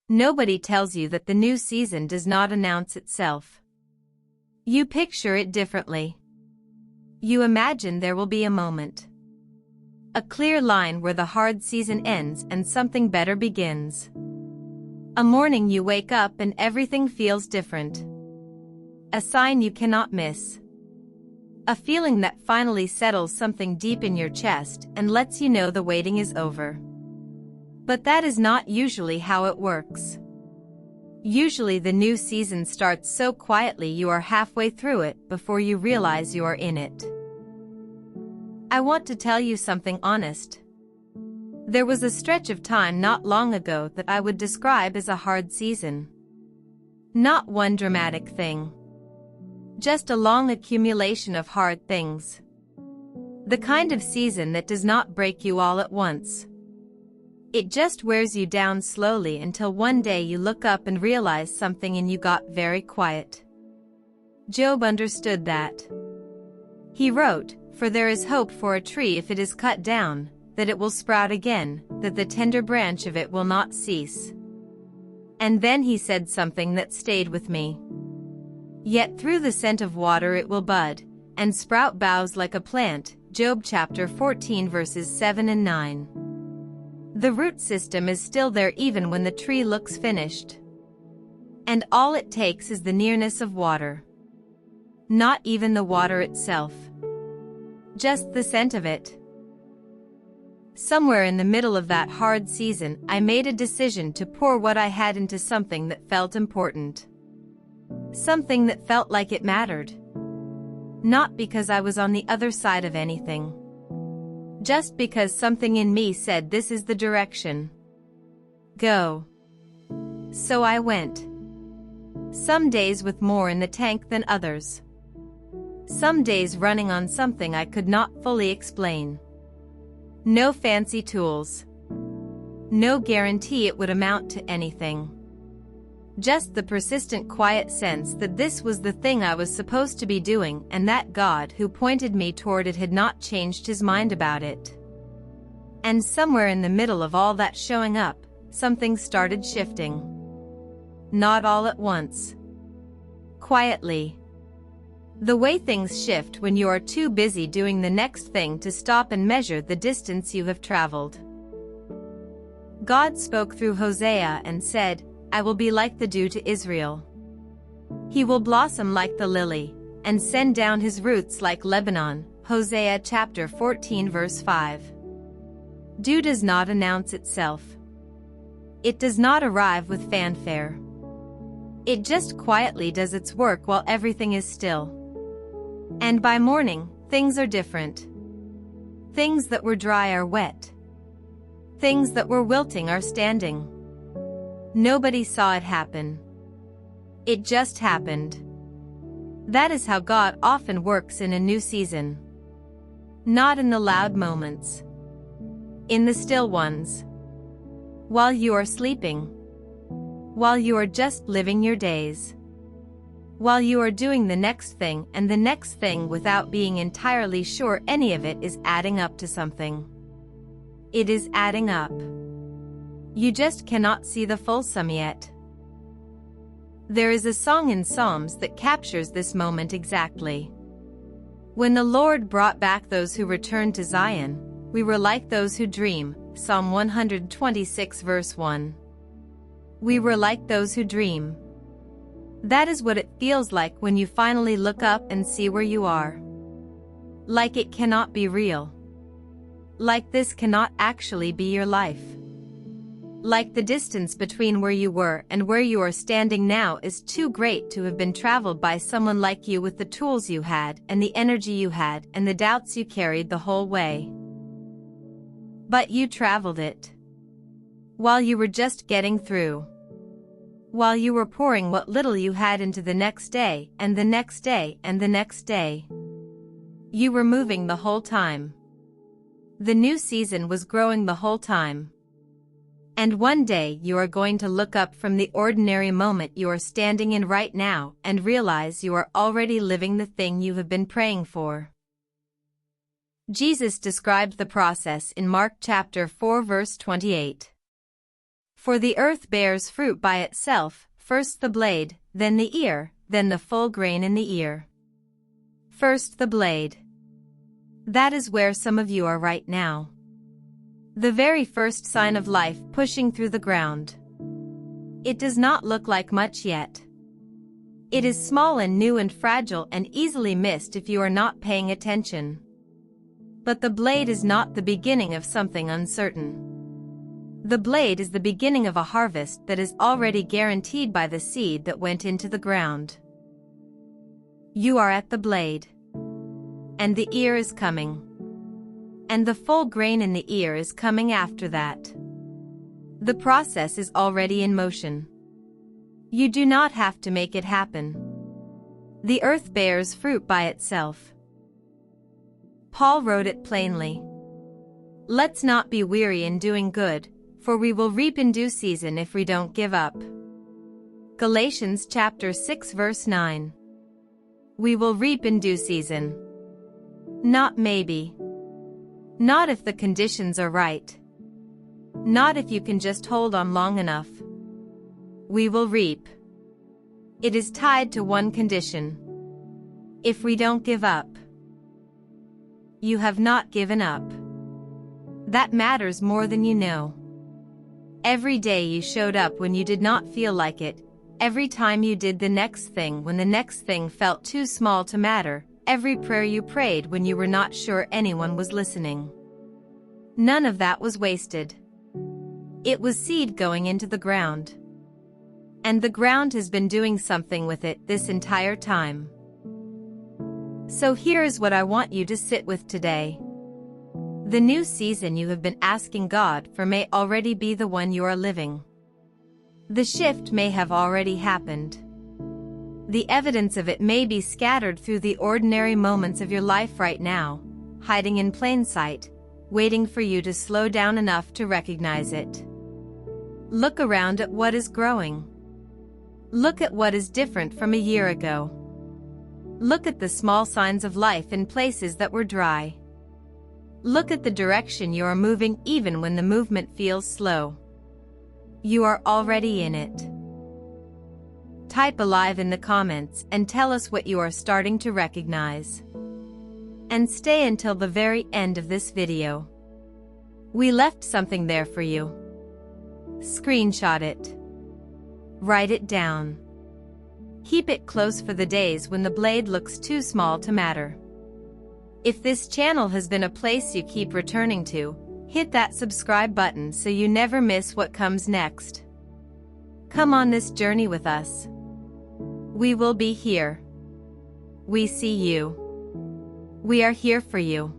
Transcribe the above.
Nobody tells you that the new season does not announce itself. You picture it differently. You imagine there will be a moment. A clear line where the hard season ends and something better begins. A morning you wake up and everything feels different. A sign you cannot miss. A feeling that finally settles something deep in your chest and lets you know the waiting is over. But that is not usually how it works. Usually the new season starts so quietly you are halfway through it before you realize you are in it. I want to tell you something honest. There was a stretch of time not long ago that I would describe as a hard season. Not one dramatic thing. Just a long accumulation of hard things. The kind of season that does not break you all at once. It just wears you down slowly until one day you look up and realize something and you got very quiet. Job understood that. He wrote, "For there is hope for a tree if it is cut down, that it will sprout again, that the tender branch of it will not cease." And then he said something that stayed with me. "Yet through the scent of water it will bud, and sprout boughs like a plant." Job chapter 14 verses 7 and 9. The root system is still there even when the tree looks finished. And all it takes is the nearness of water. Not even the water itself. Just the scent of it. Somewhere in the middle of that hard season, I made a decision to pour what I had into something that felt important. Something that felt like it mattered. Not because I was on the other side of anything. Just because something in me said this is the direction. Go. So I went. Some days with more in the tank than others. Some days running on something I could not fully explain. No fancy tools. No guarantee it would amount to anything. Just the persistent quiet sense that this was the thing I was supposed to be doing and that God who pointed me toward it had not changed his mind about it. And somewhere in the middle of all that showing up, something started shifting. Not all at once. Quietly. The way things shift when you are too busy doing the next thing to stop and measure the distance you have traveled. God spoke through Hosea and said, "I will be like the dew to Israel. He will blossom like the lily, and send down his roots like Lebanon." Hosea chapter 14 verse 5. Dew does not announce itself. It does not arrive with fanfare. It just quietly does its work while everything is still. And by morning, things are different. Things that were dry are wet. Things that were wilting are standing. Nobody saw it happen. It just happened. That is how God often works in a new season. Not in the loud moments. In the still ones. While you are sleeping. While you are just living your days. While you are doing the next thing and the next thing without being entirely sure any of it is adding up to something. It is adding up. You just cannot see the full sum yet. There is a song in Psalms that captures this moment exactly. When the Lord brought back those who returned to Zion, we were like those who dream. Psalm 126 verse 1. We were like those who dream. That is what it feels like when you finally look up and see where you are. Like it cannot be real. Like this cannot actually be your life. Like the distance between where you were and where you are standing now is too great to have been traveled by someone like you with the tools you had and the energy you had and the doubts you carried the whole way. But you traveled it. While you were just getting through. While you were pouring what little you had into the next day and the next day and the next day. You were moving the whole time. The new season was growing the whole time. And one day you are going to look up from the ordinary moment you are standing in right now and realize you are already living the thing you have been praying for. Jesus described the process in Mark chapter 4 verse 28. For the earth bears fruit by itself, first the blade, then the ear, then the full grain in the ear. First the blade. That is where some of you are right now. The very first sign of life pushing through the ground. It does not look like much yet. It is small and new and fragile and easily missed if you are not paying attention. But the blade is not the beginning of something uncertain. The blade is the beginning of a harvest that is already guaranteed by the seed that went into the ground. You are at the blade. And the ear is coming. And the full grain in the ear is coming after that. The process is already in motion. You do not have to make it happen. The earth bears fruit by itself. Paul wrote it plainly. Let's not be weary in doing good, for we will reap in due season if we don't give up. Galatians chapter 6 verse 9. We will reap in due season. Not maybe. Not if the conditions are right. Not if you can just hold on long enough. We will reap. It is tied to one condition. If we don't give up. You have not given up. That matters more than you know. Every day you showed up when you did not feel like it, every time you did the next thing when the next thing felt too small to matter, every prayer you prayed when you were not sure anyone was listening. None of that was wasted. It was seed going into the ground. And the ground has been doing something with it this entire time. So here is what I want you to sit with today. The new season you have been asking God for may already be the one you are living. The shift may have already happened. The evidence of it may be scattered through the ordinary moments of your life right now, hiding in plain sight, waiting for you to slow down enough to recognize it. Look around at what is growing. Look at what is different from a year ago. Look at the small signs of life in places that were dry. Look at the direction you are moving even when the movement feels slow. You are already in it. Type alive in the comments and tell us what you are starting to recognize. And stay until the very end of this video. We left something there for you. Screenshot it. Write it down. Keep it close for the days when the blade looks too small to matter. If this channel has been a place you keep returning to, hit that subscribe button so you never miss what comes next. Come on this journey with us. We will be here. We see you. We are here for you.